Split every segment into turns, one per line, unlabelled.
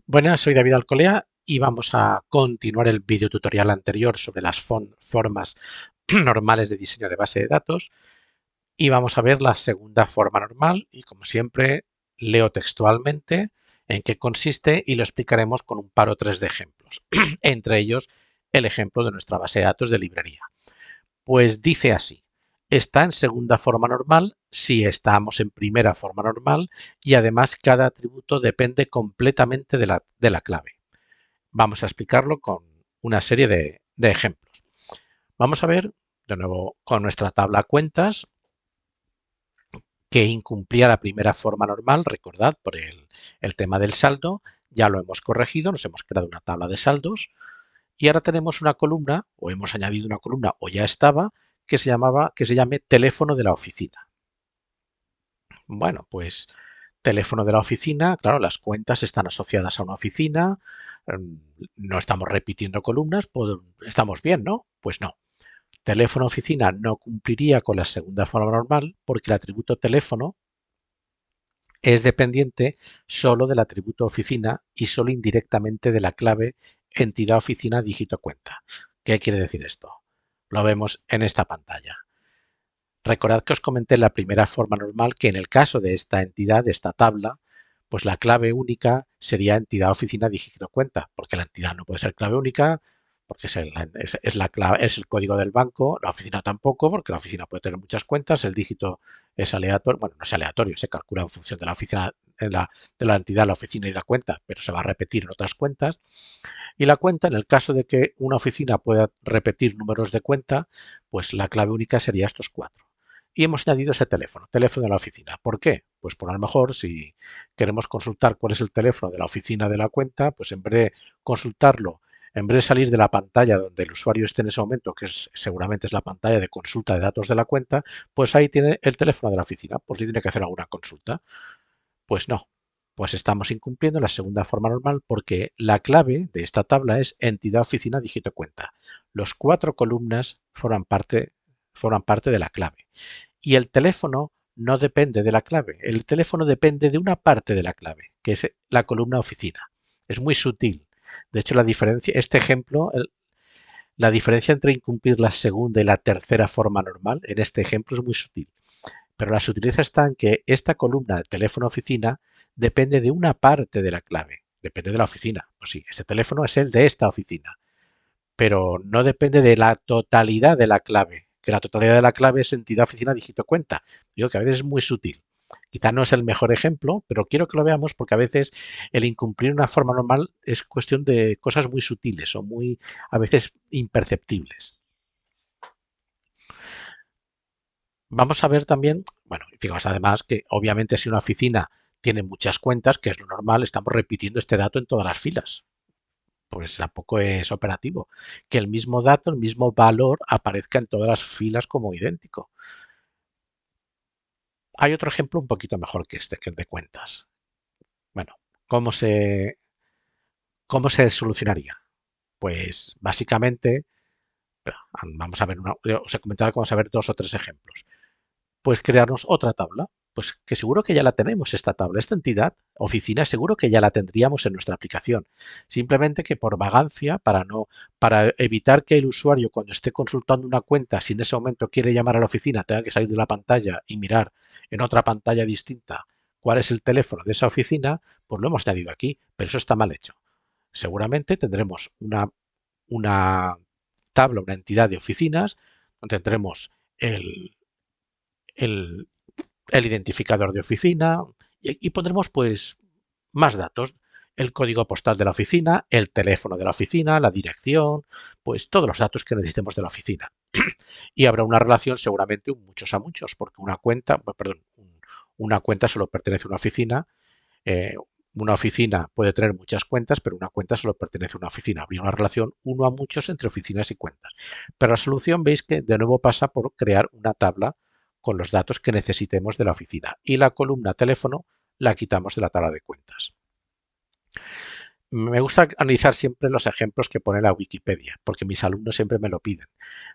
Buenas, soy David Alcolea y vamos a continuar el video tutorial anterior sobre las formas normales de diseño de base de datos y vamos a ver la segunda forma normal y como siempre leo textualmente en qué consiste y lo explicaremos con un par o tres de ejemplos, entre ellos el ejemplo de nuestra base de datos de librería. Pues dice así, está en segunda forma normal si estamos en primera forma normal y además cada atributo depende completamente de la clave. Vamos a explicarlo con una serie de ejemplos. Vamos a ver de nuevo con nuestra tabla cuentas que incumplía la primera forma normal, recordad, por el tema del saldo, ya lo hemos corregido, nos hemos creado una tabla de saldos y ahora tenemos una columna, o hemos añadido una columna, o ya estaba, que se llame teléfono de la oficina. Bueno, pues teléfono de la oficina, claro, las cuentas están asociadas a una oficina, no estamos repitiendo columnas, pues estamos bien, ¿no? Pues no. Teléfono oficina no cumpliría con la segunda forma normal porque el atributo teléfono es dependiente solo del atributo oficina y solo indirectamente de la clave entidad oficina dígito cuenta. ¿Qué quiere decir esto? Lo vemos en esta pantalla. Recordad que os comenté en la primera forma normal que en el caso de esta entidad, de esta tabla, pues la clave única sería entidad oficina dígito cuenta, porque la entidad no puede ser clave única, porque es el código del banco, la oficina tampoco, porque la oficina puede tener muchas cuentas, el dígito es aleatorio, bueno, no es aleatorio, se calcula en función de la oficina, de la entidad, la oficina y la cuenta, pero se va a repetir en otras cuentas. Y la cuenta, en el caso de que una oficina pueda repetir números de cuenta, pues la clave única sería estos cuatro. Y hemos añadido ese teléfono de la oficina. ¿Por qué? Pues por a lo mejor si queremos consultar cuál es el teléfono de la oficina de la cuenta, pues en vez de consultarlo, en vez de salir de la pantalla donde el usuario esté en ese momento, que seguramente es la pantalla de consulta de datos de la cuenta, pues ahí tiene el teléfono de la oficina, por si tiene que hacer alguna consulta. Pues no, pues estamos incumpliendo la segunda forma normal porque la clave de esta tabla es entidad oficina dígito cuenta. Los cuatro columnas forman parte de la clave. Y el teléfono no depende de la clave. El teléfono depende de una parte de la clave, que es la columna oficina. Es muy sutil. De hecho, este ejemplo, la diferencia entre incumplir la segunda y la tercera forma normal, en este ejemplo es muy sutil. Pero la sutileza está en que esta columna de teléfono oficina depende de una parte de la clave. Depende de la oficina. Pues sí, ese teléfono es el de esta oficina. Pero no depende de la totalidad de la clave. Que la totalidad de la clave es entidad oficina dígito cuenta. Digo que a veces es muy sutil. Quizá no es el mejor ejemplo, pero quiero que lo veamos porque a veces el incumplir una forma normal es cuestión de cosas muy sutiles o muy a veces imperceptibles. Vamos a ver también, bueno, fijaos además que obviamente si una oficina tiene muchas cuentas, que es lo normal, estamos repitiendo este dato en todas las filas. Pues tampoco es operativo. Que el mismo dato, el mismo valor aparezca en todas las filas como idéntico. Hay otro ejemplo un poquito mejor que este, que el de cuentas. Bueno, ¿cómo se, cómo se solucionaría? Pues básicamente, vamos a ver, os he comentado que vamos a ver dos o tres ejemplos. Pues crearnos otra tabla. Pues que seguro que ya la tenemos esta tabla, esta entidad, oficina, seguro que ya la tendríamos en nuestra aplicación. Simplemente que por vagancia, para evitar que el usuario cuando esté consultando una cuenta, si en ese momento quiere llamar a la oficina, tenga que salir de la pantalla y mirar en otra pantalla distinta cuál es el teléfono de esa oficina, pues lo hemos añadido aquí, pero eso está mal hecho. Seguramente tendremos una tabla, una entidad de oficinas, donde tendremos el, el, el identificador de oficina y pondremos pues más datos, el código postal de la oficina, el teléfono de la oficina, la dirección, pues todos los datos que necesitemos de la oficina. Y habrá una relación seguramente un muchos a muchos, porque una cuenta solo pertenece a eh, una oficina puede tener muchas cuentas, pero una cuenta solo pertenece a una oficina. Habría una relación uno a muchos entre oficinas y cuentas. Pero la solución veis que de nuevo pasa por crear una tabla con los datos que necesitemos de la oficina y la columna teléfono la quitamos de la tabla de cuentas. Me gusta analizar siempre los ejemplos que pone la Wikipedia, porque mis alumnos siempre me lo piden.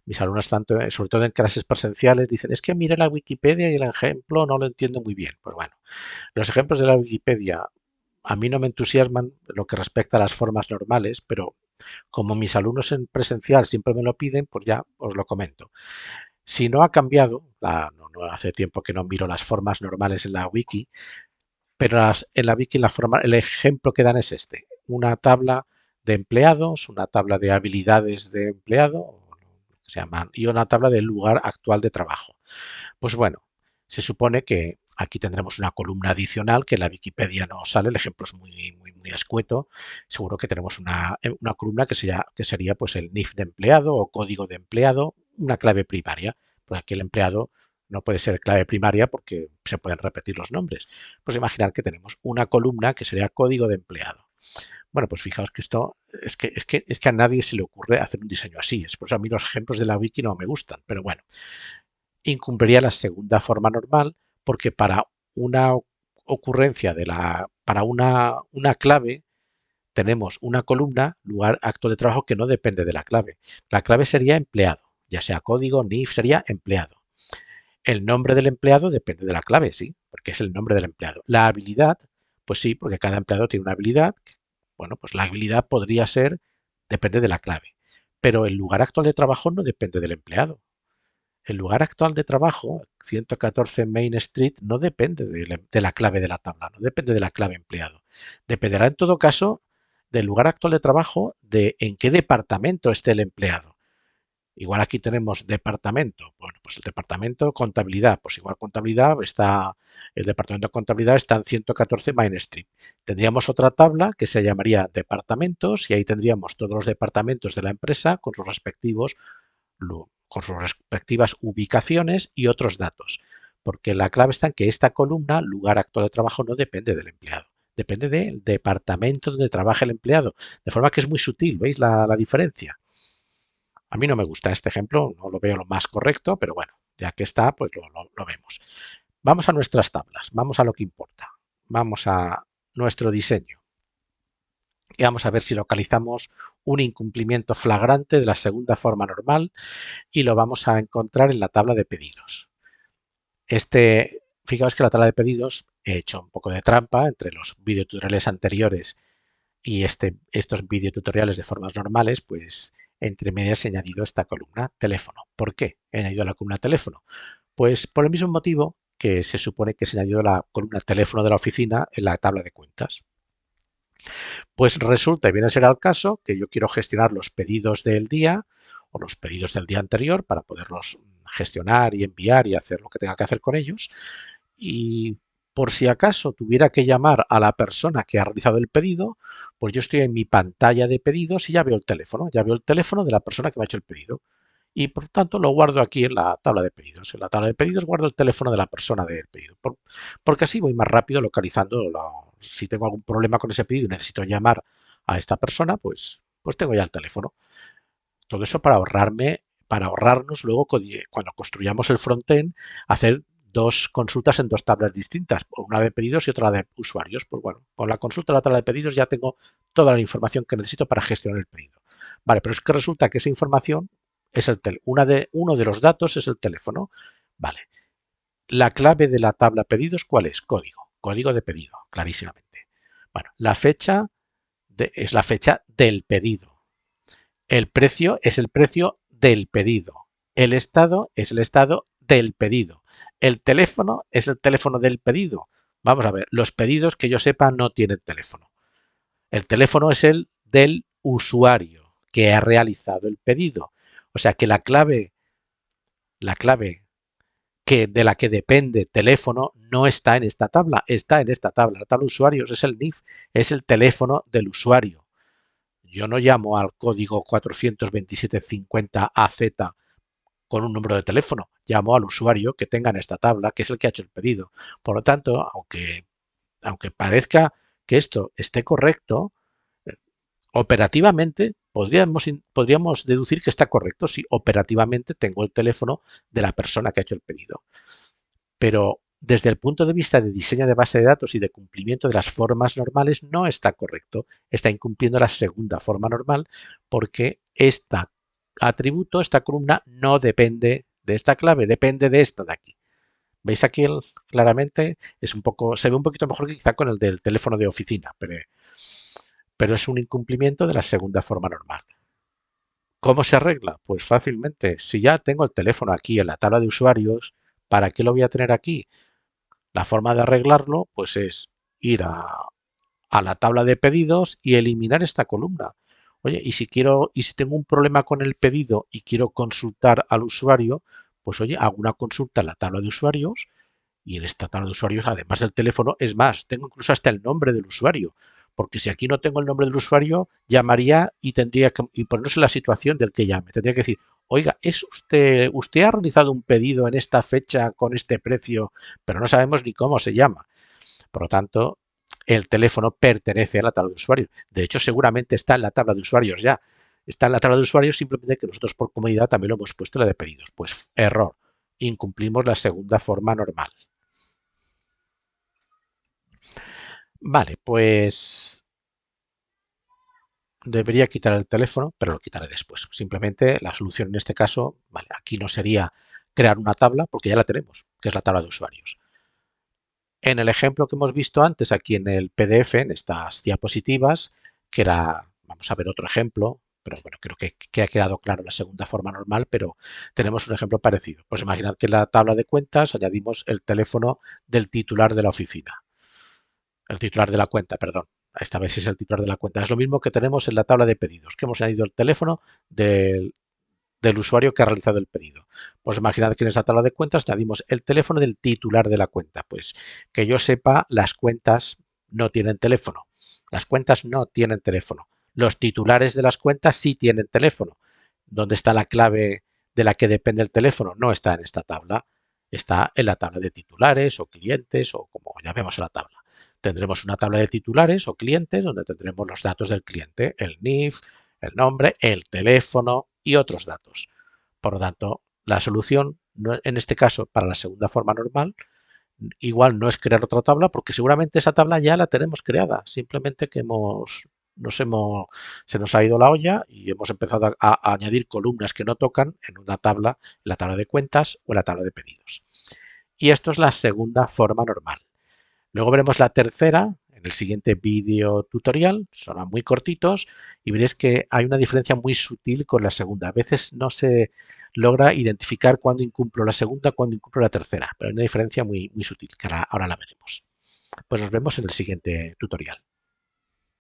Mis alumnos, sobre todo en clases presenciales, dicen, es que mire la Wikipedia y el ejemplo no lo entiendo muy bien. Pues bueno, los ejemplos de la Wikipedia a mí no me entusiasman lo que respecta a las formas normales, pero como mis alumnos en presencial siempre me lo piden, pues ya os lo comento. Si no ha cambiado, no hace tiempo que no miro las formas normales en la wiki, pero en la wiki el ejemplo que dan es este, una tabla de empleados, una tabla de habilidades de empleado, que se llaman, y una tabla del lugar actual de trabajo. Pues bueno, se supone que aquí tendremos una columna adicional que en la Wikipedia no sale, el ejemplo es muy escueto. Seguro que tenemos una columna que sería pues el NIF de empleado o código de empleado, una clave primaria. Pues aquí el empleado no puede ser clave primaria porque se pueden repetir los nombres. Pues imaginar que tenemos una columna que sería código de empleado. Bueno, pues fijaos que esto es que a nadie se le ocurre hacer un diseño así. Es por eso a mí los ejemplos de la wiki no me gustan, pero bueno, incumpliría la segunda forma normal porque para una ocurrencia para una clave tenemos una columna, lugar, acto de trabajo que no depende de la clave. La clave sería empleado, ya sea código, NIF sería empleado. El nombre del empleado depende de la clave, sí, porque es el nombre del empleado. La habilidad, pues sí, porque cada empleado tiene una habilidad. Bueno, pues la habilidad podría ser, depende de la clave. Pero el lugar actual de trabajo no depende del empleado. El lugar actual de trabajo, 114 Main Street, no depende de la clave de la tabla, no depende de la clave empleado. Dependerá en todo caso del lugar actual de trabajo, de en qué departamento esté el empleado. Igual aquí tenemos departamento, bueno, pues el departamento contabilidad, pues igual contabilidad el departamento de contabilidad está en 114 Main Street. Tendríamos otra tabla que se llamaría departamentos y ahí tendríamos todos los departamentos de la empresa con sus respectivas ubicaciones y otros datos, porque la clave está en que esta columna, lugar actual de trabajo, no depende del empleado, depende del departamento donde trabaja el empleado, de forma que es muy sutil, ¿veis la diferencia? A mí no me gusta este ejemplo, no lo veo lo más correcto, pero bueno, ya que está, pues lo vemos. Vamos a nuestras tablas, vamos a lo que importa, vamos a nuestro diseño y vamos a ver si localizamos un incumplimiento flagrante de la segunda forma normal y lo vamos a encontrar en la tabla de pedidos. Fijaos que la tabla de pedidos he hecho un poco de trampa entre los videotutoriales anteriores y estos videotutoriales de formas normales, pues entre medias he añadido esta columna teléfono. ¿Por qué he añadido la columna teléfono? Pues por el mismo motivo que se supone que se ha añadido la columna teléfono de la oficina en la tabla de cuentas. Pues resulta y viene a ser al caso que yo quiero gestionar los pedidos del día o los pedidos del día anterior para poderlos gestionar y enviar y hacer lo que tenga que hacer con ellos. Y por si acaso tuviera que llamar a la persona que ha realizado el pedido, pues yo estoy en mi pantalla de pedidos y ya veo el teléfono de la persona que me ha hecho el pedido. Y por tanto lo guardo aquí en la tabla de pedidos. En la tabla de pedidos guardo el teléfono de la persona del pedido, porque así voy más rápido localizando si tengo algún problema con ese pedido y necesito llamar a esta persona, pues tengo ya el teléfono. Todo eso para ahorrarnos luego cuando construyamos el frontend, hacer dos consultas en dos tablas distintas, una de pedidos y otra de usuarios. Pues bueno, con la consulta de la tabla de pedidos ya tengo toda la información que necesito para gestionar el pedido. Vale, pero es que resulta que esa información es uno de los datos es el teléfono. Vale. La clave de la tabla pedidos, ¿cuál es? Código de pedido, clarísimamente. Bueno, la fecha es la fecha del pedido. El precio es el precio del pedido. El estado es el estado del pedido. El teléfono es el teléfono del pedido. Vamos a ver, los pedidos que yo sepa no tienen teléfono. El teléfono es el del usuario que ha realizado el pedido. O sea que la clave de la que depende teléfono no está en esta tabla, está en esta tabla. La tabla de usuarios es el NIF, es el teléfono del usuario. Yo no llamo al código 42750AZ con un número de teléfono, llamo al usuario que tenga en esta tabla, que es el que ha hecho el pedido. Por lo tanto, aunque parezca que esto esté correcto, operativamente podríamos deducir que está correcto si operativamente tengo el teléfono de la persona que ha hecho el pedido. Pero desde el punto de vista de diseño de base de datos y de cumplimiento de las formas normales no está correcto. Está incumpliendo la segunda forma normal porque este atributo, esta columna, no depende de esta clave, depende de esta de aquí. ¿Veis aquí claramente? Es un poco, se ve un poquito mejor que quizá con el del teléfono de oficina, pero es un incumplimiento de la segunda forma normal. ¿Cómo se arregla? Pues fácilmente. Si ya tengo el teléfono aquí en la tabla de usuarios, ¿para qué lo voy a tener aquí? La forma de arreglarlo, pues es ir a la tabla de pedidos y eliminar esta columna. Oye, y si tengo un problema con el pedido y quiero consultar al usuario, pues oye, hago una consulta en la tabla de usuarios y en esta tabla de usuarios, además del teléfono, es más, tengo incluso hasta el nombre del usuario. Porque si aquí no tengo el nombre del usuario, llamaría y tendría que y ponerse en la situación del que llame. Tendría que decir, oiga, usted ha realizado un pedido en esta fecha con este precio, pero no sabemos ni cómo se llama. Por lo tanto, el teléfono pertenece a la tabla de usuarios. De hecho, seguramente está en la tabla de usuarios ya. Está en la tabla de usuarios, simplemente que nosotros por comodidad también lo hemos puesto en la de pedidos. Pues error. Incumplimos la segunda forma normal. Vale, pues debería quitar el teléfono, pero lo quitaré después. Simplemente la solución en este caso, vale, aquí no sería crear una tabla, porque ya la tenemos, que es la tabla de usuarios. En el ejemplo que hemos visto antes, aquí en el PDF, en estas diapositivas, que era, vamos a ver otro ejemplo, pero bueno, creo que ha quedado claro la segunda forma normal, pero tenemos un ejemplo parecido. Pues imaginad que en la tabla de cuentas añadimos el teléfono del titular de la oficina. El titular de la cuenta, perdón. Esta vez es el titular de la cuenta. Es lo mismo que tenemos en la tabla de pedidos, que hemos añadido el teléfono del usuario que ha realizado el pedido. Pues imaginad que en esa tabla de cuentas añadimos el teléfono del titular de la cuenta. Pues que yo sepa, las cuentas no tienen teléfono. Las cuentas no tienen teléfono. Los titulares de las cuentas sí tienen teléfono. ¿Dónde está la clave de la que depende el teléfono? No está en esta tabla. Está en la tabla de titulares o clientes o como llamemos a la tabla. Tendremos una tabla de titulares o clientes donde tendremos los datos del cliente, el NIF, el nombre, el teléfono y otros datos. Por lo tanto, la solución, en este caso, para la segunda forma normal, igual no es crear otra tabla porque seguramente esa tabla ya la tenemos creada. Simplemente que se nos ha ido la olla y hemos empezado a añadir columnas que no tocan en una tabla, en la tabla de cuentas o en la tabla de pedidos. Y esto es la segunda forma normal. Luego veremos la tercera en el siguiente vídeo tutorial, son muy cortitos y veréis que hay una diferencia muy sutil con la segunda. A veces no se logra identificar cuándo incumplo la segunda, cuándo incumplo la tercera, pero hay una diferencia muy sutil que ahora la veremos. Pues nos vemos en el siguiente tutorial.